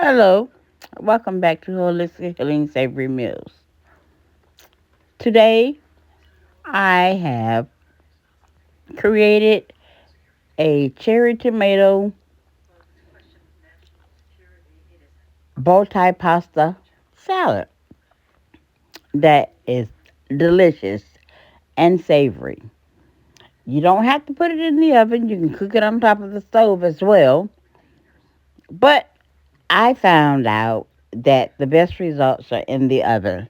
Hello, welcome back to Holistic Healing Savory Meals. Today, I have created a cherry tomato bow tie pasta salad that is delicious and savory. You don't have to put it in the oven, you can cook it on top of the stove as well. But I found out that the best results are in the oven.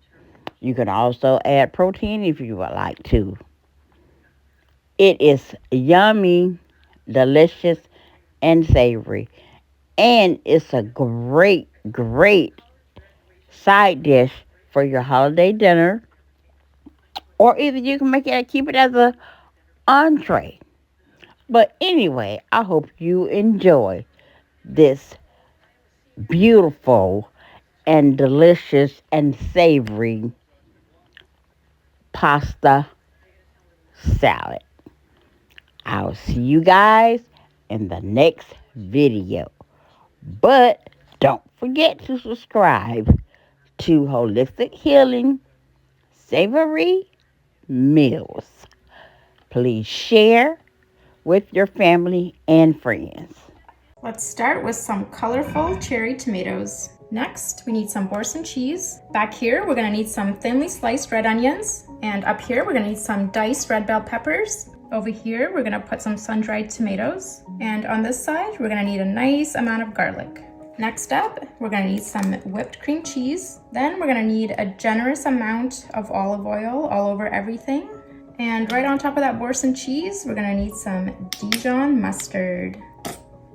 You can also add protein if you would like to. It is yummy, delicious, and savory. And it's a great side dish for your holiday dinner. Or either you can make it keep it as a entree. But anyway, I hope you enjoy this beautiful and delicious and savory pasta salad. I'll see you guys in the next video. But don't forget to subscribe to Holistic Healing Savory Meals. Please share with your family and friends. Let's start with some colorful cherry tomatoes. Next, we need some Boursin cheese. Back here, we're gonna need some thinly sliced red onions. And up here, we're gonna need some diced red bell peppers. Over here, we're gonna put some sun-dried tomatoes. And on this side, we're gonna need a nice amount of garlic. Next up, we're gonna need some whipped cream cheese. Then we're gonna need a generous amount of olive oil all over everything. And right on top of that Boursin cheese, we're gonna need some Dijon mustard,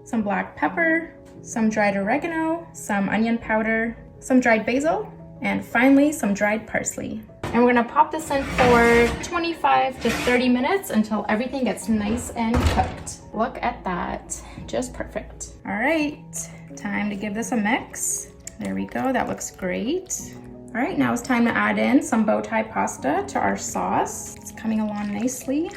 some black pepper, some dried oregano, some onion powder, some dried basil, and finally some dried parsley. And we're gonna pop this in for 25 to 30 minutes until everything gets nice and cooked. Look at that, just perfect. All right, time to give this a mix. There we go, that looks great. All right, now it's time to add in some bow tie pasta to our sauce. It's coming along nicely.